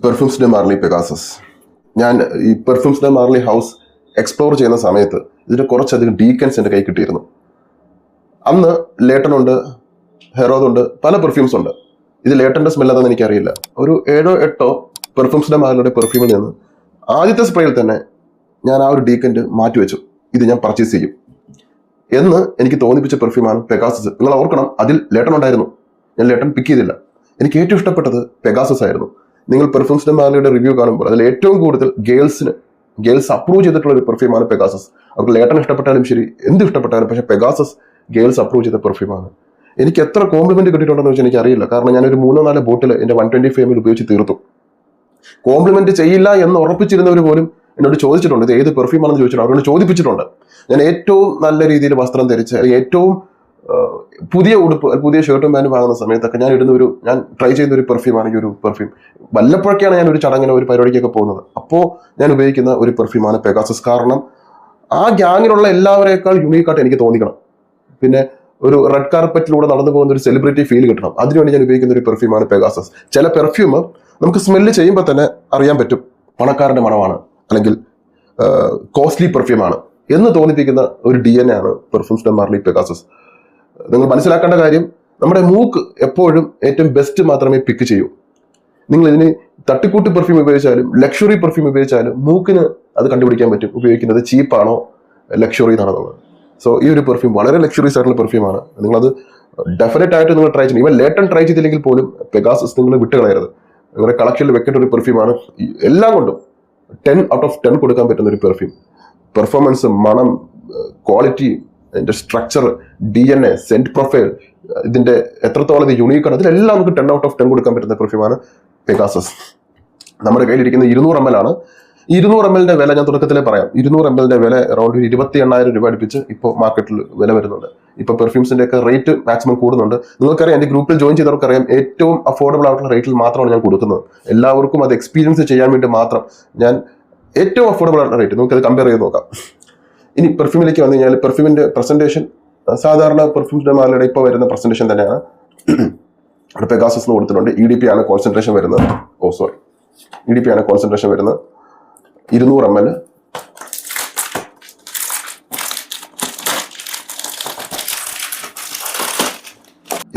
Perfumes ഡെ Marley Pegasus. ഞാൻ ഈ perfumes ഡെ Marley house explore ചെയ്യുന്ന സമയത്ത് ഇതിൻ്റെ കുറച്ചധികം ഡീക്കൻസ് എൻ്റെ കൈ കിട്ടിയിരുന്നു. അന്ന് ലേട്ടനുണ്ട്, ഹെറോദുണ്ട്, പല പെർഫ്യൂംസ് ഉണ്ട്. ഇത് ലേട്ടൻ്റെ സ്മെല്ലാതെന്ന് എനിക്കറിയില്ല. ഒരു 7-8 പെർഫ്യൂംസ് ഡെ മാർലിയുടെ പെർഫ്യൂമിൽ നിന്ന് ആദ്യത്തെ സ്പ്രേയിൽ തന്നെ ഞാൻ ആ ഒരു ഡീക്കൻറ്റ് മാറ്റിവെച്ചു. ഇത് ഞാൻ പർച്ചേസ് ചെയ്യും എന്ന് എനിക്ക് തോന്നിപ്പിച്ച പെർഫ്യൂമാണ് പെഗാസസ്. നിങ്ങൾ ഓർക്കണം, അതിൽ ലേട്ടൻ ഉണ്ടായിരുന്നു. ഞാൻ ലേട്ടൻ പിക്ക് ചെയ്തില്ല. എനിക്ക് ഏറ്റവും ഇഷ്ടപ്പെട്ടത് പെഗാസസ് ആയിരുന്നു. നിങ്ങൾ പെർഫ്യൂംസ് ഡെ മാർലിയുടെ റിവ്യൂ കാണുമ്പോൾ അതിൽ ഏറ്റവും കൂടുതൽ ഗേൾസ് അപ്രൂവ് ചെയ്തിട്ടുള്ള ഒരു പെർഫ്യൂമാണ് പെഗാസസ്. അവർക്ക് ലേട്ടൻ ഇഷ്ടപ്പെട്ടാലും ശരി, എന്ത് ഇഷ്ടപ്പെട്ടാലും, പക്ഷേ പെഗാസസ് ഗേൾസ് അപ്രൂവ് ചെയ്ത പെർഫ്യൂമാണ്. എനിക്ക് എത്ര കോംപ്ലിമെന്റ് കിട്ടിയിട്ടുണ്ടെന്ന് വെച്ചാൽ എനിക്കറിയില്ല. കാരണം ഞാനൊരു 3-4 ബോട്ടിൽ എൻ്റെ 125 ml ഉപയോഗിച്ച് തീർത്തു. കോംപ്ലിമെന്റ് ചെയ്യില്ല എന്ന് ഉറപ്പിച്ചിരുന്നവർ പോലും എന്നോട് ചോദിച്ചിട്ടുണ്ട് ഇത് ഏത് പെർഫ്യൂമാണെന്ന് ചോദിച്ചിട്ടുണ്ട്. അവരോട് ചോദിപ്പിച്ചിട്ടുണ്ട്. ഞാൻ ഏറ്റവും നല്ല രീതിയിൽ വസ്ത്രം ധരിച്ച് ഏറ്റവും പുതിയ ഉടുപ്പ്, പുതിയ ഷർട്ടും പാൻറ്റും വാങ്ങുന്ന സമയത്തൊക്കെ ഞാൻ ട്രൈ ചെയ്യുന്ന ഒരു പെർഫ്യൂമാണ് ഈ ഒരു പെർഫ്യൂം. വല്ലപ്പോഴൊക്കെയാണ് ഞാൻ ഒരു ചടങ്ങിനോ ഒരു പരിപാടിക്കൊക്കെ പോകുന്നത്. അപ്പോൾ ഞാൻ ഉപയോഗിക്കുന്ന ഒരു പെർഫ്യൂമാണ് പെഗാസസ്. കാരണം ആ ഗ്യാങ്ങിലുള്ള എല്ലാവരേക്കാൾ യുണീക്കായിട്ട് എനിക്ക് തോന്നിക്കണം. പിന്നെ ഒരു റെഡ് കാർപ്പറ്റിലൂടെ നടന്നു പോകുന്ന ഒരു സെലിബ്രിറ്റി ഫീൽ കിട്ടണം. അതിനുവേണ്ടി ഞാൻ ഉപയോഗിക്കുന്ന ഒരു പെർഫ്യൂമാണ് പെഗാസസ്. ചില പെർഫ്യൂം നമുക്ക് സ്മെല്ല് ചെയ്യുമ്പോൾ തന്നെ അറിയാൻ പറ്റും പണക്കാരൻ്റെ മണമാണ് അല്ലെങ്കിൽ കോസ്റ്റ്ലി പെർഫ്യൂമാണ് എന്ന് തോന്നിപ്പിക്കുന്ന ഒരു DNA ആണ് പെർഫ്യൂംസ് ഡെ മാർലി പെഗാസസ്. നിങ്ങൾ മനസ്സിലാക്കേണ്ട കാര്യം, നമ്മുടെ മൂക്ക് എപ്പോഴും ഏറ്റവും ബെസ്റ്റ് മാത്രമേ പിക്ക് ചെയ്യൂ. നിങ്ങൾ ഇതിന് തട്ടിക്കൂട്ട് പെർഫ്യൂം ഉപയോഗിച്ചാലും ലക്ഷറി പെർഫ്യൂം ഉപയോഗിച്ചാലും മൂക്കിന് അത് കണ്ടുപിടിക്കാൻ പറ്റും ഉപയോഗിക്കുന്നത് ചീപ്പാണോ ലക്ഷറി എന്നാണെന്നുള്ളത്. സോ ഈ ഒരു പെർഫ്യൂം വളരെ ലക്ഷറീസ് ആയിട്ടുള്ള പെർഫ്യൂമാണ്. നിങ്ങളത് ഡെഫിനറ്റ് ആയിട്ട് നിങ്ങൾ ട്രൈ ചെയ്യണം. ഇവൻ ലേട്ടൻ ട്രൈ ചെയ്തില്ലെങ്കിൽ പോലും പെഗാസസ് നിങ്ങൾ വിട്ടുകളയരുത്. നിങ്ങളുടെ കളക്ഷനിൽ വെക്കേണ്ട ഒരു പെർഫ്യൂമാണ്. എല്ലാം കൊണ്ടും 10 out of 10 കൊടുക്കാൻ പറ്റുന്ന ഒരു പെർഫ്യൂം. പെർഫോമൻസ്, മണം, ക്വാളിറ്റി, അതിൻ്റെ സ്ട്രക്ചർ, DNA, സെന്റ് പ്രൊഫൈൽ, ഇതിന്റെ എത്രത്തോളം ഇത് യുണീക്കാണ്, ഇതിലെല്ലാം നമുക്ക് 10 out of 10 കൊടുക്കാൻ പറ്റുന്ന പെർഫ്യൂമാണ് പെഗാസസ്. നമ്മുടെ കയ്യിലിരിക്കുന്ന 200 ml ആണ്. 200 ml വില ഞാൻ തുടക്കത്തിലേ പറയാം. 200 ml വില അറൗണ്ട് 28,000 രൂപ അടുപ്പിച്ച് ഇപ്പോൾ മാർക്കറ്റിൽ വില വരുന്നുണ്ട്. ഇപ്പോൾ പെർഫ്യൂംസിന്റെ ഒക്കെ റേറ്റ് മാക്സിമം കൂടുന്നുണ്ട്. നിങ്ങൾക്കറിയാം, എൻ്റെ ഗ്രൂപ്പിൽ ജോയിൻ ചെയ്തവർക്കറിയാം, ഏറ്റവും അഫോർഡബിൾ ആയിട്ടുള്ള റേറ്റിൽ മാത്രമാണ് ഞാൻ കൊടുക്കുന്നത്. എല്ലാവർക്കും അത് എക്സ്പീരിയൻസ് ചെയ്യാൻ വേണ്ടി മാത്രം ഞാൻ ഏറ്റവും അഫോർഡബിൾ ആയിട്ടുള്ള റേറ്റ് നമുക്കത് കമ്പയർ ചെയ്ത് നോക്കാം. ഇനി പെർഫ്യൂമിലേക്ക് വന്നു കഴിഞ്ഞാൽ പെർഫ്യൂമിന്റെ പ്രസന്റേഷൻ സാധാരണ പെർഫ്യൂംസ് ഡെ മാർലിയുടെ ഇപ്പോൾ വരുന്ന പ്രസന്റേഷൻ തന്നെയാണ്. അവിടെ പെഗാസസ് എന്ന് കൊടുത്തിട്ടുണ്ട്. EDP ആണ് കോൺസെൻട്രേഷൻ വരുന്നത്. EDP ആണ് കോൺസെൻട്രേഷൻ വരുന്നത്. 200 ml.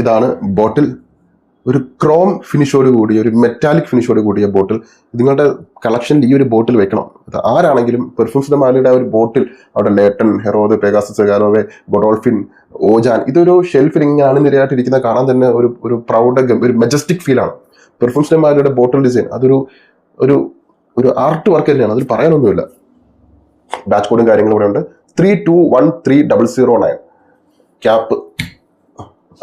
ഇതാണ് ബോട്ടിൽ. ഒരു ക്രോം ഫിനിഷോട് കൂടിയ, ഒരു മെറ്റാലിക് ഫിനിഷോട് കൂടിയ ബോട്ടിൽ. നിങ്ങളുടെ കളക്ഷനിൽ ഈ ഒരു ബോട്ടിൽ വെക്കണം. അത് ആരാണെങ്കിലും പെർഫ്യൂംസ് ഡെ മാർലിയുടെ ഒരു ബോട്ടിൽ അവിടെ ലേട്ടൻ, ഹെറോദ്, പെഗാസസ്, ഗാലോവേ, ഗൊഡോൾഫിൻ, ഓജാൻ, ഇതൊരു ഷെൽഫിൽ ഇങ്ങനെ അണിനിരയായിട്ടിരിക്കുന്ന കാണാൻ തന്നെ ഒരു പ്രൗഡ്, ഒരു മെജസ്റ്റിക് ഫീലാണ്. പെർഫ്യൂംസ് ഡെ മാർലിയുടെ ബോട്ടിൽ ഡിസൈൻ അതൊരു ആർട്ട് വർക്ക് തന്നെയാണ്. അതിൽ പറയാനൊന്നുമില്ല. ബാച്ച് കോഡും കാര്യങ്ങളും ഇവിടെ ഉണ്ട്. 321309 ക്യാപ്പ്.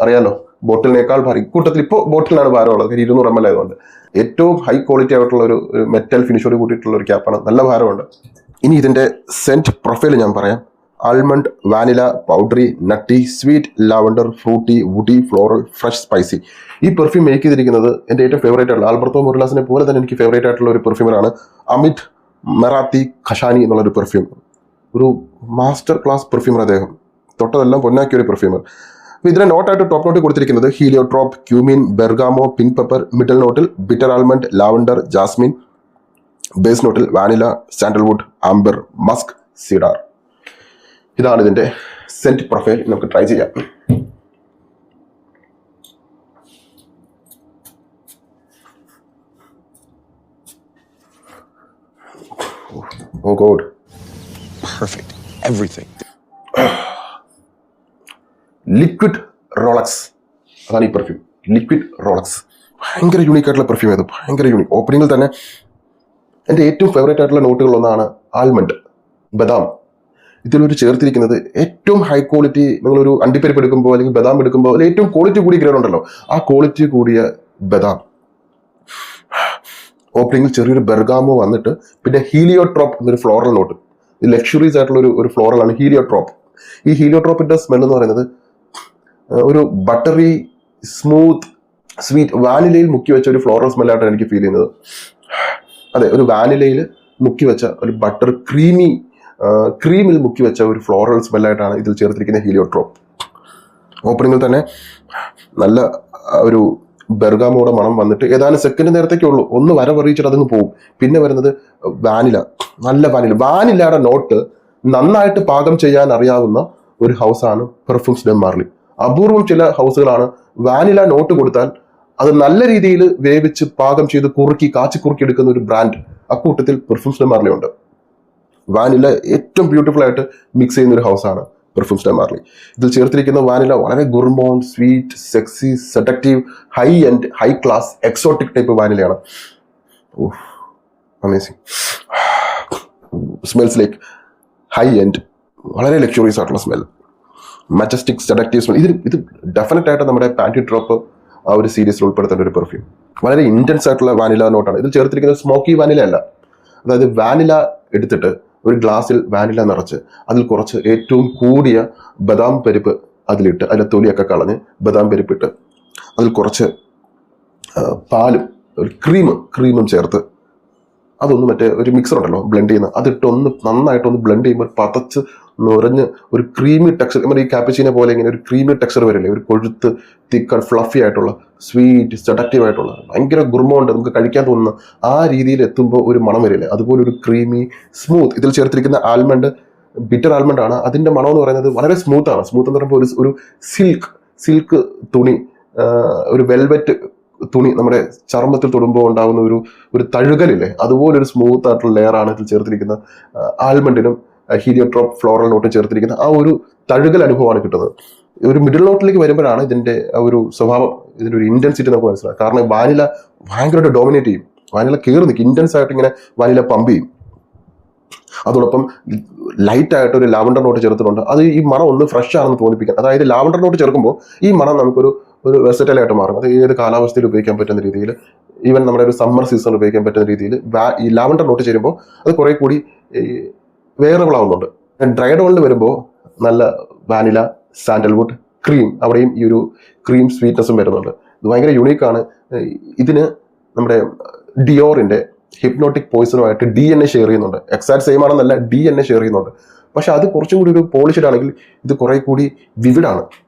അറിയാലോ, ബോട്ടിലിനേക്കാൾ ഭാരം ഇക്കൂട്ടത്തിൽ ഇപ്പോൾ ബോട്ടിലാണ് ഭാരമുള്ളത്. 200 ml ആയതുകൊണ്ട് ഏറ്റവും ഹൈ ക്വാളിറ്റി ആയിട്ടുള്ള ഒരു മെറ്റൽ ഫിനിഷോട് കൂട്ടിയിട്ടുള്ള ഒരു ക്യാപ്പാണ്. നല്ല ഭാരമുണ്ട്. ഇനി ഇതിന്റെ സെന്റ് പ്രൊഫൈൽ ഞാൻ പറയാം. Almond, vanilla, powdery, nutty, sweet, lavender, fruity, woody, floral, fresh, spicy. ഈ പെർഫ്യൂം മേക്ക് ചെയ്തിരിക്കുന്നത് എൻ്റെ ഏറ്റവും ഫേവറേറ്റ് ആയിട്ടുള്ള ആൽബർട്ടോ മൊറിലാസിനെ പോലെ തന്നെ എനിക്ക് ഫേവറേറ്റ് ആയിട്ടുള്ള ഒരു പെർഫ്യൂമറാണ് അമിത് മെറാത്തി ഖഷാനി എന്നുള്ളൊരു പെർഫ്യൂം. ഒരു മാസ്റ്റർ ക്ലാസ് പെർഫ്യൂമർ അദ്ദേഹം. തൊട്ടതെല്ലാം പൊന്നാക്കിയ ഒരു പെർഫ്യൂമർ. അപ്പോൾ ഇതിനെ നോട്ടായിട്ട് ടോപ്പ് നോട്ടിൽ കൊടുത്തിരിക്കുന്നത് heliotrope, cumin, bergamot, pink pepper, middle നോട്ടിൽ bitter almond, lavender, jasmine, base നോട്ടിൽ vanilla, sandalwood, amber, musk, cedar. ഇതാണ് ഇതിന്റെ സെന്റ് പ്രൊഫൈൽ. നമുക്ക് ട്രൈ ചെയ്യാം. Oh God. Perfect. Everything. Liquid Rolex. അതാണ് ഈ പെർഫ്യൂം. ലിക്വിഡ് റോളക്സ് ഭയങ്കര യൂണീക്ക് ആയിട്ടുള്ള പെർഫ്യൂം. അത് ഭയങ്കര യൂണീക്ക്. ഓപ്പണിങ്ങിൽ തന്നെ എൻ്റെ ഏറ്റവും ഫേവറേറ്റ് ആയിട്ടുള്ള നോട്ടുകളൊന്നാണ് ആൽമണ്ട്, ബദാം. ഇതിലൊരു ചേർത്തിരിക്കുന്നത് ഏറ്റവും ഹൈ ക്വാളിറ്റി. നിങ്ങളൊരു അണ്ടിപ്പരിപ്പ് എടുക്കുമ്പോൾ അല്ലെങ്കിൽ ബദാം എടുക്കുമ്പോൾ അതിൽ ഏറ്റവും ക്വാളിറ്റി കൂടിയ ഗ്രേഡ് ഉണ്ടല്ലോ, ആ ക്വാളിറ്റി കൂടിയ ബദാം. ഓപ്പണിങ്ങിൽ ചെറിയൊരു ബെർഗാമോ വന്നിട്ട് പിന്നെ ഹീലിയോട്രോപ്പ് എന്നൊരു ഫ്ലോറൽ നോട്ട്. ഇത് ലക്ഷറീസ് ആയിട്ടുള്ള ഒരു ഫ്ലോറലാണ് ഹീലിയോട്രോപ്പ്. ഈ ഹീലിയോട്രോപ്പിന്റെ സ്മെൽ എന്ന് പറയുന്നത് ഒരു ബട്ടറി, സ്മൂത്ത്, സ്വീറ്റ്, വാനിലയിൽ മുക്കി വെച്ച ഒരു ഫ്ലോറൽ സ്മെല്ലായിട്ടാണ് എനിക്ക് ഫീൽ ചെയ്യുന്നത്. അതെ, ഒരു വാനിലയിൽ മുക്കി വെച്ച ഒരു ബട്ടർ ക്രീമിൽ മുക്കി വെച്ച ഒരു ഫ്ലോറൽ സ്മെല്ലായിട്ടാണ് ഇതിൽ ചേർത്തിരിക്കുന്ന ഹീലിയോട്രോപ്പ്. ഓപ്പണിങ്ങിൽ തന്നെ നല്ല ഒരു ബെർഗാമോടെ മണം വന്നിട്ട് ഏതാനും സെക്കൻഡ് നേരത്തേക്കേ ഉള്ളൂ, ഒന്ന് വരവറിയിച്ചിട്ട് അതങ്ങ് പോകും. പിന്നെ വരുന്നത് വാനില, നല്ല വാനിലയുടെ നോട്ട് നന്നായിട്ട് പാകം ചെയ്യാൻ അറിയാവുന്ന ഒരു ഹൗസാണ് പെർഫ്യൂംസ് ഡെ മാർലി. അപൂർവം ചില ഹൗസുകളാണ് വാനില നോട്ട് കൊടുത്താൽ അത് നല്ല രീതിയിൽ വേവിച്ച് പാകം ചെയ്ത് കാച്ചി കുറുക്കി എടുക്കുന്ന ഒരു ബ്രാൻഡ്. അക്കൂട്ടത്തിൽ പെർഫ്യൂംസ് ഡെ മാർലി ഉണ്ട്. വാനില ഏറ്റവും ബ്യൂട്ടിഫുൾ ആയിട്ട് മിക്സ് ചെയ്യുന്ന ഒരു ഹൗസാണ് പെർഫ്യൂംസ് ഡെ മാർലി. ഇതിൽ ചേർത്തിരിക്കുന്ന വാനില വളരെ gourmand, sweet, sexy, seductive, high end, high class, exotic type വാനിലയാണ്. Amazing. Smells like high end, വളരെ ലക്ഷറീസ് ആയിട്ടുള്ള സ്മെൽ, മജസ്റ്റിക്, സെഡക്റ്റീവ് സ്മെൽ. ഇത് ഡെഫിനറ്റ് ആയിട്ട് നമ്മുടെ പാൻറ്റി ഡ്രോപ്പ് ആ ഒരു സീരീസിൽ ഉൾപ്പെടുത്തേണ്ട ഒരു പെർഫ്യൂം. വളരെ ഇന്റൻസ് ആയിട്ടുള്ള വാനില നോട്ടാണ് ഇതിൽ ചേർത്തിരിക്കുന്നത്. സ്മോക്കി വാനില അല്ല, അതായത് വാനില എടുത്തിട്ട് ഒരു ഗ്ലാസ്സിൽ വാനില നിറച്ച് അതിൽ കുറച്ച് ഏറ്റവും കൂടിയ ബദാം പരിപ്പ് അതിലിട്ട്, അതിലെ തൊലിയൊക്കെ കളഞ്ഞ് ബദാം പരിപ്പിട്ട് അതിൽ കുറച്ച് പാലും ഒരു ക്രീമും ചേർത്ത് അതൊന്ന് മറ്റേ ഒരു മിക്സർ ഉണ്ടല്ലോ ബ്ലെൻഡ് ചെയ്യുന്ന, അതിട്ട് നന്നായിട്ടൊന്ന് ബ്ലെൻഡ് ചെയ്യുമ്പോൾ പതച്ച് നുറഞ്ഞ് ഒരു ക്രീമി ടെക്സ്ചർ, നമ്മുടെ ഈ കാപ്പച്ചീനെ പോലെ ഇങ്ങനെ ഒരു ക്രീമി ടെക്സ്ചർ വരില്ലേ, ഒരു കൊഴുത്ത് തിക്ക് ആൻഡ് ഫ്ലഫി ആയിട്ടുള്ള, സ്വീറ്റ്, സെഡക്റ്റീവ് ആയിട്ടുള്ള, ഭയങ്കര ഗുർമമുണ്ട്, നമുക്ക് കഴിക്കാൻ തോന്നുന്ന ആ രീതിയിൽ എത്തുമ്പോൾ ഒരു മണം വരില്ലേ, അതുപോലെ ഒരു ക്രീമി സ്മൂത്ത്. ഇതിൽ ചേർത്തിരിക്കുന്ന ആൽമണ്ട് ബിറ്റർ ആൽമണ്ട് ആണ്. അതിന്റെ മണം എന്ന് പറയുന്നത് വളരെ സ്മൂത്ത് ആണ്. സ്മൂത്ത് എന്ന് പറയുമ്പോൾ ഒരു സിൽക്ക് തുണി, ഒരു വെൽവെറ്റ് തുണി നമ്മുടെ ചർമ്മത്തിൽ തൊടുമ്പോൾ ഉണ്ടാകുന്ന ഒരു തഴുകലില്ലേ, അതുപോലെ ഒരു സ്മൂത്ത് ആയിട്ടുള്ള ലെയറാണ് ഇതിൽ ചേർത്തിരിക്കുന്ന ആൽമണ്ടിനും ഹീലിയോട്രോപ്പ് ഫ്ലോറൽ നോട്ടും ചേർത്തിരിക്കുന്ന ആ ഒരു തഴുകൽ അനുഭവമാണ് കിട്ടുന്നത്. ഒരു മിഡിൽ നോട്ടിലേക്ക് വരുമ്പോഴാണ് ഇതിന്റെ ആ ഒരു സ്വഭാവം, ഇതിന്റെ ഒരു ഇന്റൻസിറ്റി നമുക്ക് മനസ്സിലാക്കാം. കാരണം വാനില ഭയങ്കരമായിട്ട് ഡോമിനേറ്റ് ചെയ്യും, വാനില കയറി നിൽക്കും, ഇന്റൻസ് ആയിട്ട് ഇങ്ങനെ വാനില പമ്പ് ചെയ്യും. അതോടൊപ്പം ലൈറ്റ് ആയിട്ട് ഒരു ലാവണ്ടർ നോട്ട് ചേർത്തിട്ടുണ്ട്. അത് ഈ മണം ഒന്ന് ഫ്രഷ് ആണെന്ന് തോന്നിപ്പിക്കാൻ, അതായത് ലാവണ്ടർ നോട്ട് ചേർക്കുമ്പോൾ ഈ മണം നമുക്കൊരു വെർസറ്റൈൽ ആയിട്ട് മാറും. അത് ഏത് കാലാവസ്ഥയിൽ ഉപയോഗിക്കാൻ പറ്റുന്ന രീതിയിൽ, ഈവൻ നമ്മുടെ ഒരു സമ്മർ സീസണിൽ ഉപയോഗിക്കാൻ പറ്റുന്ന രീതിയിൽ ഈ ലാവണ്ടർ നോട്ട് ചേരുമ്പോൾ അത് കുറെ കൂടി വേറബിൾ ആവുന്നുണ്ട്. ഡ്രൈഡ് ഓണിൽ വരുമ്പോൾ നല്ല വാനില, സാൻഡൽവുഡ്, ക്രീം, അവിടെയും ഈ ഒരു ക്രീം സ്വീറ്റ്നസും വരുന്നുണ്ട്. ഇത് ഭയങ്കര യുണീക്കാണ്. ഇതിന് നമ്മുടെ ഡിയോറിന്റെ ഹിപ്നോട്ടിക് പോയിസണുമായിട്ട് DNA ഷെയർ ചെയ്യുന്നുണ്ട്. എക്സാക്ട് സെയിം ആണെന്നല്ല, DNA ഷെയർ ചെയ്യുന്നുണ്ട്. പക്ഷെ അത് കുറച്ചും കൂടി ഒരു പോളിഷ്ഡ് ആണെങ്കിൽ ഇത് കുറെ കൂടി വിവിഡാണ്,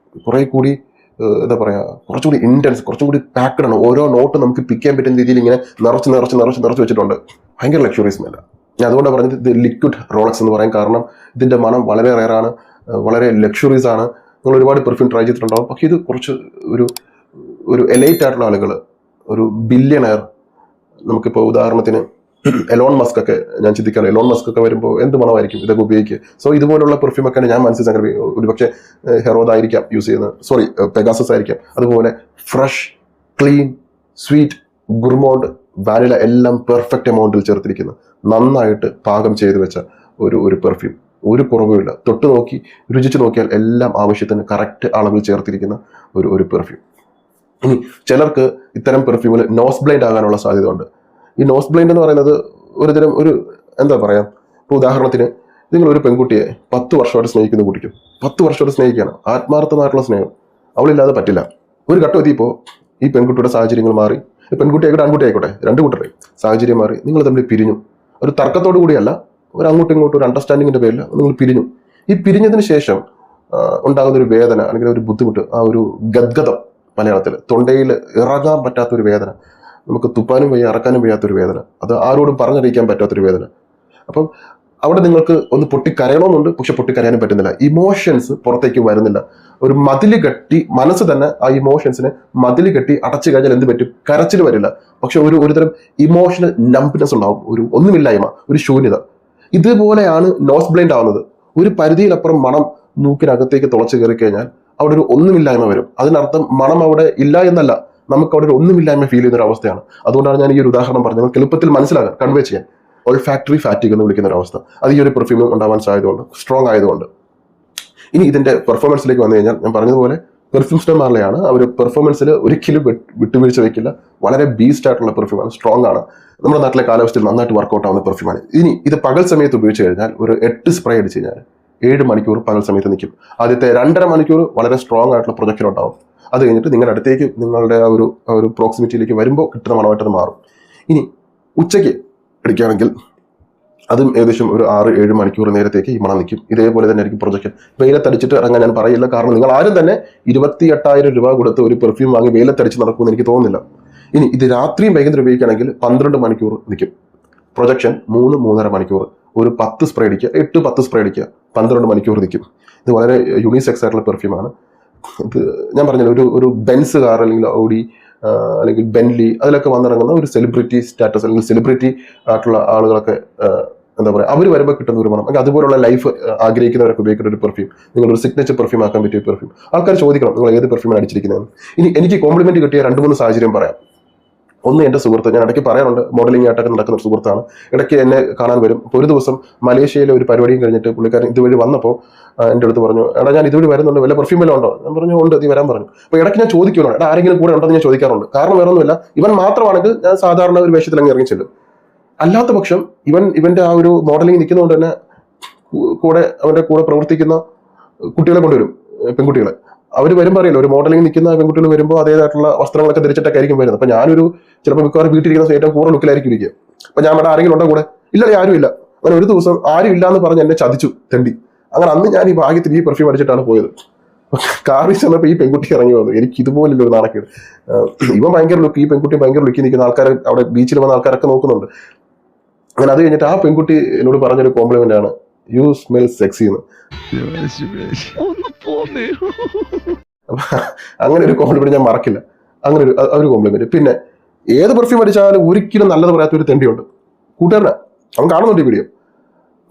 കുറെ കൂടി എന്താ പറയുക, കുറച്ചുകൂടി ഇന്റൻസ്, കുറച്ചും കൂടി പാക്ഡ് ആണ്. ഓരോ നോട്ട് നമുക്ക് പിക്ക് ചെയ്യാൻ പറ്റുന്ന രീതിയിൽ ഇങ്ങനെ നിറച്ച് വെച്ചിട്ടുണ്ട്. ഭയങ്കര ലക്ഷറി സ്മെല്ല. ഞാൻ അതുകൊണ്ടാണ് പറഞ്ഞത് ഇത് ലിക്വിഡ് റോളക്സ് എന്ന് പറയാൻ കാരണം ഇതിന്റെ മണം വളരെ റെയറാണ്, വളരെ ലക്ഷറീസ് ആണ്. നിങ്ങൾ ഒരുപാട് പെർഫ്യൂം ട്രൈ ചെയ്തിട്ടുണ്ടാവും. പക്ഷേ ഇത് കുറച്ച് ഒരു എലൈറ്റ് ആയിട്ടുള്ള ആളുകൾ, ഒരു ബില്യണയർ, നമുക്കിപ്പോൾ ഉദാഹരണത്തിന് എലോൺ മസ്ക് ഒക്കെ ഞാൻ ചിന്തിക്കാറ്, എലോൺ മസ്ക് ഒക്കെ വരുമ്പോൾ എന്ത് മണമായിരിക്കും ഇതൊക്കെ ഉപയോഗിക്കുക. സോ ഇതുപോലുള്ള പെർഫ്യൂം ഒക്കെയാണ് ഞാൻ മനസ്സിൽ സംഘടിപ്പിക്കുക. ഒരുപക്ഷെ ഹെറോദ് ആയിരിക്കാം യൂസ് ചെയ്യുന്നത്, സോറി പെഗാസസ് ആയിരിക്കാം. അതുപോലെ ഫ്രഷ്, ക്ലീൻ, സ്വീറ്റ്, ഗുർമോണ്ട്, വാനില എല്ലാം പെർഫെക്റ്റ് എമൗണ്ടിൽ ചേർത്തിരിക്കുന്ന, നന്നായിട്ട് പാകം ചെയ്ത് വെച്ച ഒരു പെർഫ്യൂം. ഒരു കുറവുമില്ല. തൊട്ട് നോക്കി രുചിച്ച് നോക്കിയാൽ എല്ലാം ആവശ്യത്തിന് കറക്റ്റ് അളവിൽ ചേർത്തിരിക്കുന്ന ഒരു പെർഫ്യൂം. ഇനി ചിലർക്ക് ഇത്തരം പെർഫ്യൂമിൽ നോസ് ബ്ലൈൻഡ് ആകാനുള്ള സാധ്യത ഉണ്ട്. ഈ നോസ് ബ്ലൈൻഡ് എന്ന് പറയുന്നത് ഒരുതരം എന്താ പറയാ, ഇപ്പോൾ ഉദാഹരണത്തിന് നിങ്ങൾ ഒരു പെൺകുട്ടിയെ 10 വർഷമായിട്ട് സ്നേഹിക്കുന്ന കുട്ടിക്കും 10 വർഷമായിട്ട് സ്നേഹിക്കുകയാണ്, ആത്മാർത്ഥമായിട്ടുള്ള സ്നേഹം, അവളില്ലാതെ പറ്റില്ല. ഒരു ഘട്ടം എത്തിയപ്പോൾ ഈ പെൺകുട്ടിയുടെ സാഹചര്യങ്ങൾ മാറി, പെൺകുട്ടി ആയിക്കോട്ടെ ആൺകുട്ടി ആയിക്കോട്ടെ, രണ്ടു കൂട്ടരെയും സാഹചര്യം മാറി, നിങ്ങൾ തമ്മിൽ പിരിഞ്ഞു. ഒരു തർക്കത്തോടു കൂടിയല്ല, ഒരു അങ്ങോട്ടും ഇങ്ങോട്ടും ഒരു അണ്ടർസ്റ്റാൻഡിങ്ങിന്റെ പേരിൽ നിങ്ങൾ പിരിഞ്ഞു. ഈ പിരിഞ്ഞതിന് ശേഷം ഉണ്ടാകുന്ന ഒരു വേദന അല്ലെങ്കിൽ ഒരു ബുദ്ധിമുട്ട്, ആ ഒരു ഗദ്ഗതം, മലയാളത്തിൽ തൊണ്ടയിൽ ഇറങ്ങാൻ പറ്റാത്തൊരു വേദന, നമുക്ക് തുപ്പാനും വയ്യ ഇറക്കാനും വയ്യാത്തൊരു വേദന, അത് ആരോടും പറഞ്ഞറിയിക്കാൻ പറ്റാത്തൊരു വേദന. അപ്പം അവിടെ നിങ്ങൾക്ക് ഒന്ന് പൊട്ടിക്കരയണമെന്നുണ്ട്, പക്ഷെ പൊട്ടിക്കരയാനും പറ്റുന്നില്ല. ഇമോഷൻസ് പുറത്തേക്ക് വരുന്നില്ല. ഒരു മതില് കെട്ടി, മനസ്സ് തന്നെ ആ ഇമോഷൻസിനെ മതില് കെട്ടി അടച്ചു കഴിഞ്ഞാൽ എന്ത് പറ്റും? കരച്ചിൽ വരില്ല, പക്ഷെ ഒരുതരം ഇമോഷണൽ നംബ്നെസ് ഉണ്ടാവും, ഒന്നുമില്ലായ്മ, ഒരു ശൂന്യത. ഇതുപോലെയാണ് നോസ് ബ്ലൈൻഡ് ആവുന്നത്. ഒരു പരിധിയിലപ്പുറം മണം മൂക്കിനകത്തേക്ക് തുളച്ചു കയറി കഴിഞ്ഞാൽ അവിടെ ഒരു ഒന്നുമില്ലായ്മ വരും. അതിനർത്ഥം മണം അവിടെ ഇല്ല എന്നല്ല, നമുക്ക് അവിടെ ഒരു ഒന്നുമില്ലായ്മ ഫീൽ ചെയ്യുന്ന ഒരു അവസ്ഥയാണ്. അതുകൊണ്ടാണ് ഞാൻ ഈ ഒരു ഉദാഹരണം പറഞ്ഞത്, നിങ്ങൾക്ക് എളുപ്പത്തിൽ മനസ്സിലാകാൻ, കൺവേ ചെയ്യാൻ. ഓൾഫാക്ടറി ഫാറ്റിക് എന്ന് വിളിക്കുന്ന ഒരു അവസ്ഥ, അത് ഈ ഒരു പെർഫ്യൂമിൽ ഉണ്ടാവാൻ സാധ്യതയുണ്ട്, സ്ട്രോങ് ആയതുകൊണ്ട്. ഇനി ഇതിന്റെ പെർഫോമൻസിലേക്ക് വന്നു കഴിഞ്ഞാൽ ഞാൻ പറഞ്ഞതുപോലെ പെർഫ്യൂംസ് ഡെ മാർലിയാണ്. അവർ പെർഫോമൻസിൽ ഒരിക്കലും വിട്ടുവീഴ്ച വയ്ക്കില്ല. വളരെ ബീസ്റ്റ് ആയിട്ടുള്ള പെർഫ്യൂമാണ്, സ്ട്രോങ് ആണ്. നമ്മുടെ നാട്ടിലെ കാലാവസ്ഥയിൽ നന്നായിട്ട് വർക്കൗട്ട് ആവുന്ന പെർഫ്യൂമാണ്. ഇനി ഇത് പകൽ സമയത്ത് ഉപയോഗിച്ച് കഴിഞ്ഞാൽ ഒരു 8 സ്പ്രേ അടിച്ച് കഴിഞ്ഞാൽ 7 മണിക്കൂർ പകൽ സമയത്ത് നിൽക്കും. ആദ്യത്തെ 2.5 മണിക്കൂർ വളരെ സ്ട്രോങ് ആയിട്ടുള്ള പ്രൊജക്ഷൻ ഉണ്ടാവും. അത് കഴിഞ്ഞിട്ട് നിങ്ങളുടെ അടുത്തേക്ക്, നിങ്ങളുടെ ആ ഒരു പ്രോക്സിമിറ്റിയിലേക്ക് വരുമ്പോൾ കിട്ടുന്ന മണമായിട്ട് അത് മാറും. ഇനി ഉച്ചയ്ക്ക് അടിക്കുകയാണെങ്കിൽ അതും ഏകദേശം ഒരു 6-7 മണിക്കൂർ നേരത്തേക്ക് ഈ മണം നിൽക്കും. ഇതേപോലെ തന്നെ ആയിരിക്കും പ്രൊജക്ഷൻ. വെയിലത്തടിച്ചിട്ട് ഇറങ്ങാൻ ഞാൻ പറയില്ല, കാരണം നിങ്ങൾ ആരും തന്നെ 28,000 രൂപ കൊടുത്ത് ഒരു പെർഫ്യൂം വാങ്ങി വെയിലത്തടിച്ച് നടക്കുമെന്ന് എനിക്ക് തോന്നുന്നില്ല. ഇനി ഇത് രാത്രിയും വൈകുന്നേരം ഉപയോഗിക്കുകയാണെങ്കിൽ 12 മണിക്കൂർ നിൽക്കും. പ്രൊജക്ഷൻ 3-3.5 മണിക്കൂർ. ഒരു 10 സ്പ്രേ അടിക്കുക, 8-10 സ്പ്രേ അടിക്കുക, 12 മണിക്കൂർ നിൽക്കും. ഇത് വളരെ യൂണിസെക്സ് ആയിട്ടുള്ള പെർഫ്യൂമാണ്. ഇത് ഞാൻ പറഞ്ഞല്ലോ, ഒരു ബെൻസ് കാർ അല്ലെങ്കിൽ ഓഡി അല്ലെങ്കിൽ ബെൻലി അതിലൊക്കെ വന്നിറങ്ങുന്ന ഒരു സെലിബ്രിറ്റി സ്റ്റാറ്റസ് അല്ലെങ്കിൽ സെലിബ്രിറ്റി ആയിട്ടുള്ള ആളുകളൊക്കെ എന്താ പറയുക, അവർ വരുമ്പോൾ കിട്ടുന്ന ഒരു മണം, അല്ലെങ്കിൽ അതുപോലുള്ള ലൈഫ് ആഗ്രഹിക്കുന്നവരൊക്കെ ഉപയോഗിക്കുന്ന ഒരു പെർഫ്യൂം, നിങ്ങളൊരു സിഗ്നേച്ചർ പെർഫ്യൂം ആക്കാൻ പറ്റിയ പെർഫ്യൂം. ആൾക്കാർ ചോദിക്കണം നിങ്ങൾ ഏത് പെർഫ്യൂമാണ് അടിച്ചിരിക്കുന്നത്. ഇനി എനിക്ക് കോംപ്ലിമെന്റ് കിട്ടിയ 2-3 സാഹചര്യം പറയാം. ഒന്ന്, എൻ്റെ സുഹൃത്ത്, ഞാൻ ഇടയ്ക്ക് പറയാറുണ്ട്, മോഡലിംഗ് ആയിട്ടൊക്കെ നടക്കുന്ന ഒരു സുഹൃത്താണ്. ഇടയ്ക്ക് എന്നെ കാണാൻ വരും. അപ്പോൾ ഒരു ദിവസം മലേഷ്യയിലെ ഒരു പരിപാടിയും കഴിഞ്ഞിട്ട് പുള്ളിക്കാരൻ ഇതുവഴി വന്നപ്പോൾ എൻ്റെ അടുത്ത് പറഞ്ഞു, എടാ ഞാൻ ഇതുവഴി വരുന്നുണ്ട്, വല്ല പെർഫ്യൂം വല്ലതും ഉണ്ടോ? ഞാൻ പറഞ്ഞു ഉണ്ട്, നീ വരാൻ പറഞ്ഞു. അപ്പോൾ ഇടയ്ക്ക് ഞാൻ ചോദിക്കുന്നുണ്ട്, എടാ ആരെങ്കിലും കൂടെ ഉണ്ടോ എന്ന് ഞാൻ ചോദിക്കാറുണ്ട്. കാരണം വേറെ ഒന്നുമില്ല, ഇവൻ മാത്രമാണെങ്കിൽ ഞാൻ സാധാരണ ഒരു വേഷത്തിൽ അങ്ങ് ഇറങ്ങി ചെല്ലും. അല്ലാത്ത പക്ഷം ഇവന്റെ ആ ഒരു മോഡലിംഗ് നിൽക്കുന്നതുകൊണ്ട് തന്നെ അവന്റെ കൂടെ പ്രവർത്തിക്കുന്ന കുട്ടികളെ കൊണ്ടുവരും, പെൺകുട്ടികളെ. അവർ വരുമ്പോൾ അറിയില്ല, ഒരു മോഡലിംഗ് നിൽക്കുന്ന പെൺകുട്ടികൾ വരുമ്പോൾ അതേതായിട്ടുള്ള വസ്ത്രങ്ങളൊക്കെ ധരിച്ചിട്ടൊക്കെ ആയിരിക്കും വരുന്നത്. അപ്പോൾ ഞാനൊരു ചിലപ്പോൾ മിക്കവാറും വീട്ടിലിരിക്കുന്ന ഏറ്റവും കൂടുതൽ ലുക്കിലായിരിക്കും ഇരിക്കുക. അപ്പോൾ ഞാൻ ഇവിടെ ആരെങ്കിലും ഉണ്ടോ കൂടെ? ഇല്ല, ആരും ഇല്ല. അങ്ങനെ ഒരു ദിവസം ആരും ഇല്ല എന്ന് പറഞ്ഞ് എന്നെ ചതിച്ചു തെണ്ടി. അങ്ങനെ അന്ന് ഞാൻ ഈ ഭാഗ്യത്തിൽ ഈ പെർഫ്യൂം അടിച്ചിട്ടാണ് പോയത്. കാറിൽ ചെന്നപ്പോൾ ഈ പെൺകുട്ടി ഇറങ്ങി വന്നു. എനിക്ക് ഇതുപോലുള്ള ഒരു നാണക്കേട്. ഇവൻ ഭയങ്കര ലുക്ക്, ഈ പെൺകുട്ടി ഭയങ്കര ലുക്കി നിൽക്കുന്ന ആൾക്കാർ, അവിടെ ബീച്ചിൽ വന്ന ആൾക്കാരൊക്കെ നോക്കുന്നുണ്ട്. അങ്ങനെ അത് കഴിഞ്ഞിട്ട് ആ പെൺകുട്ടി എന്നോട് പറഞ്ഞൊരു കോംപ്ലിമെന്റ് ആണ്, യു സ്മെൽ സെക്സി എന്ന്. അങ്ങനെ ഒരു കോംപ്ലിമെന്റ് ഞാൻ മറക്കില്ല. അങ്ങനെ ഒരു കോംപ്ലിമെന്റ്. പിന്നെ ഏത് പെർഫ്യൂം അടിച്ചാലും ഒരിക്കലും നല്ലത് പറയാത്ത ഒരു തെണ്ടിയുണ്ട്, കൂട്ടുകാരനാ. അവൻ കാണുന്നുണ്ട് ഈ വീഡിയോ.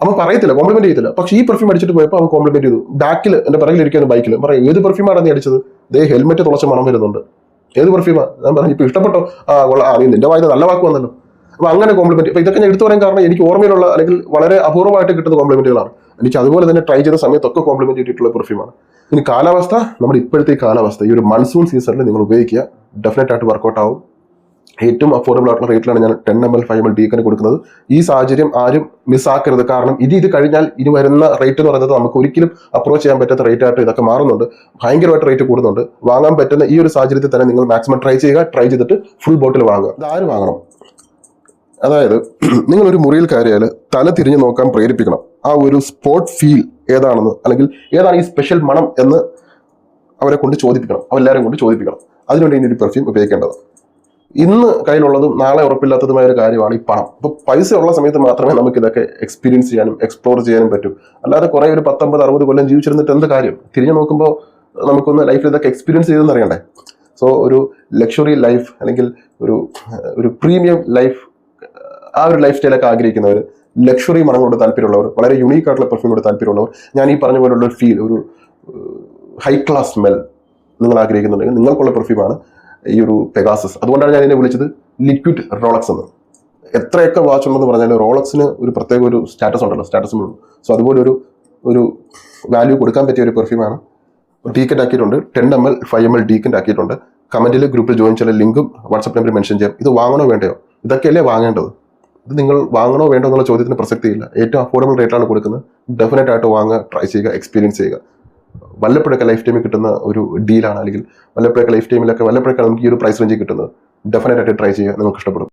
അവൻ പറയത്തില്ല, കോംപ്ലിമെന്റ് ചെയ്യത്തില്ല. പക്ഷേ ഈ പെർഫ്യൂം അടിച്ചിട്ട് പോയപ്പോൾ അവൻ കോംപ്ലിമെന്റ് ചെയ്തു. ബാക്കിൽ എൻ്റെ പിറകിലിരിക്കുന്ന ബൈക്കിൽ പറയും, ഏത് പെർഫ്യൂമാണ് നീ അടിച്ചത്? ദേ ഹെൽമെറ്റ് തുളച്ച മണം വരുന്നുണ്ട്, ഏത് പെർഫ്യൂമാ? ഞാൻ പറഞ്ഞു, ഇപ്പൊ ഇഷ്ടപ്പെട്ടോ? നീ നിന്റെ വായന നല്ല വാക്ക് വന്നല്ലോ. അപ്പൊ അങ്ങനെ കോംപ്ലിമെന്റ്. അപ്പൊ ഇതൊക്കെ ഞാൻ എടുത്തു പറയാൻ കാരണം എനിക്ക് ഓർമ്മയിലുള്ള അല്ലെങ്കിൽ വളരെ അപൂർവമായിട്ട് കിട്ടുന്ന കോംപ്ലിമെന്റുകളാണ്. എനിക്ക് അതുപോലെ തന്നെ ട്രൈ ചെയ്ത സമയത്തൊക്കെ കോംപ്ലിമെന്റ് ചെയ്തിട്ടുള്ള പെർഫ്യൂമാണ്. ഇനി കാലാവസ്ഥ, നമ്മുടെ ഇപ്പോഴത്തെ കാലാവസ്ഥ, ഈ ഒരു മൺസൂൺ സീസണിൽ നിങ്ങൾ ഉപയോഗിക്കുക, ഡെഫിനറ്റ് ആയിട്ട് വർക്കൗട്ട് ആവും. ഏറ്റവും അഫോർഡബിൾ ആയിട്ടുള്ള റേറ്റിലാണ് ഞാൻ 10 ml 5 ml ഡീക്കന് കൊടുക്കുന്നത്. ഈ സാഹചര്യം ആരും മിസ്സാക്കരുത്. കാരണം ഇത് കഴിഞ്ഞാൽ ഇനി വരുന്ന റേറ്റ് എന്ന് പറയുന്നത് നമുക്ക് ഒരിക്കലും അപ്രോച്ച് ചെയ്യാൻ പറ്റാത്ത റേറ്റ് ആയിട്ട് ഇതൊക്കെ മാറുന്നുണ്ട്. ഭയങ്കരമായിട്ട് റേറ്റ് കൂടുന്നുണ്ട്. വാങ്ങാൻ പറ്റുന്ന ഈ ഒരു സാഹചര്യത്തിൽ തന്നെ നിങ്ങൾ മാക്സിമം ട്രൈ ചെയ്യുക. ട്രൈ ചെയ്തിട്ട് ഫുൾ ബോട്ടിൽ വാങ്ങുക. ഇത് ആര് വാങ്ങണം? അതായത് നിങ്ങളൊരു മുറിയിൽ കയറിയാൽ തല തിരിഞ്ഞു നോക്കാൻ പ്രേരിപ്പിക്കണം. ആ ഒരു സ്പോട്ട് ഫീൽ ഏതാണെന്ന്, അല്ലെങ്കിൽ ഏതാണ് ഈ സ്പെഷ്യൽ മണം എന്ന് അവരെ കൊണ്ട് ചോദിപ്പിക്കണം. അവരെല്ലാവരും കൊണ്ട് ചോദിപ്പിക്കണം. അതിനുവേണ്ടി ഇനി ഒരു പെർഫ്യൂം ഉപയോഗിക്കേണ്ടത്. ഇന്ന് കയ്യിലുള്ളതും നാളെ ഉറപ്പില്ലാത്തതുമായ ഒരു കാര്യമാണ് ഈ പണം. അപ്പോൾ പൈസ ഉള്ള സമയത്ത് മാത്രമേ നമുക്ക് ഇതൊക്കെ എക്സ്പീരിയൻസ് ചെയ്യാനും എക്സ്പ്ലോർ ചെയ്യാനും പറ്റൂ. അല്ലാതെ കുറേ ഒരു 50-60 കൊല്ലം ജീവിച്ചിരുന്നിട്ട് എന്ത് കാര്യം? തിരിഞ്ഞു നോക്കുമ്പോൾ നമുക്കൊന്ന് ലൈഫിൽ ഇതൊക്കെ എക്സ്പീരിയൻസ് ചെയ്തെന്ന് അറിയണ്ടേ? സോ ഒരു ലക്ഷറി ലൈഫ് അല്ലെങ്കിൽ ഒരു പ്രീമിയം ലൈഫ്, ആ ഒരു ലൈഫ് സ്റ്റൈലൊക്കെ ആഗ്രഹിക്കുന്നവർ, ലക്ഷറി മണങ്ങളോട് താല്പര്യമുള്ളവർ, വളരെ യുണീക്ക് ആയിട്ടുള്ള പെർഫ്യൂമോട് താല്പര്യമുള്ളവർ, ഞാൻ ഈ പറഞ്ഞ പോലുള്ള ഒരു ഫീൽ, ഒരു ഹൈ ക്ലാസ് സ്മെൽ നിങ്ങൾ ആഗ്രഹിക്കുന്നുണ്ടെങ്കിൽ നിങ്ങൾക്കുള്ള പെർഫ്യൂമാണ് ഈ ഒരു പെഗാസസ്. അതുകൊണ്ടാണ് ഞാൻ ഇതിനെ വിളിച്ചത് ലിക്വിഡ് റോളക്സ് എന്ന്. എത്രയൊക്കെ വാച്ച് ഉണ്ടെന്ന് പറഞ്ഞാൽ റോളക്സിന് ഒരു പ്രത്യേക ഒരു സ്റ്റാറ്റസ് ഉണ്ടല്ലോ, സ്റ്റാറ്റസും. സോ അതുപോലെ ഒരു വാല്യൂ കൊടുക്കാൻ പറ്റിയ ഒരു പെർഫ്യൂമാണ്. ഡീക്കൻ്റ് ആക്കിയിട്ടുണ്ട്, 10 ml 5 ml ഡീക്കൻ്റ് ആക്കിയിട്ടുണ്ട്. കമന്റിൽ ഗ്രൂപ്പിൽ ജോയിൻ ചെയ്യാൻ ലിങ്കും വാട്സ്ആപ്പ് നമ്പർ മെൻഷൻ ചെയ്യാം. ഇത് വാങ്ങണോ വേണ്ടയോ? ഇതൊക്കെയല്ലേ വാങ്ങേണ്ടത്. ഇത് നിങ്ങൾ വാങ്ങണോ വേണ്ടോ എന്നുള്ള ചോദ്യത്തിന് പ്രസക്തിയില്ല. ഏറ്റവും അഫോർഡബിൾ റേറ്റിലാണ് കൊടുക്കുന്നത്. ഡെഫിനറ്റ് ആയിട്ട് വാങ്ങുക, ട്രൈ ചെയ്യുക, എക്സ്പീരിയൻസ് ചെയ്യുക. വല്ലപ്പോഴൊക്കെ ലൈഫ് ടൈമിൽ കിട്ടുന്ന ഒരു ഡീലാണ്, അല്ലെങ്കിൽ വല്ലപ്പോഴൊക്കെ ലൈഫ് ടൈമിലൊക്കെ വല്ലപ്പോഴൊക്കെ നമുക്ക് ഈ ഒരു പ്രൈസ് റേഞ്ചിൽ കിട്ടുന്നത്. ഡെഫിനറ്റ് ആയിട്ട് ട്രൈ ചെയ്യുക, നിങ്ങൾക്ക് ഇഷ്ടപ്പെടും.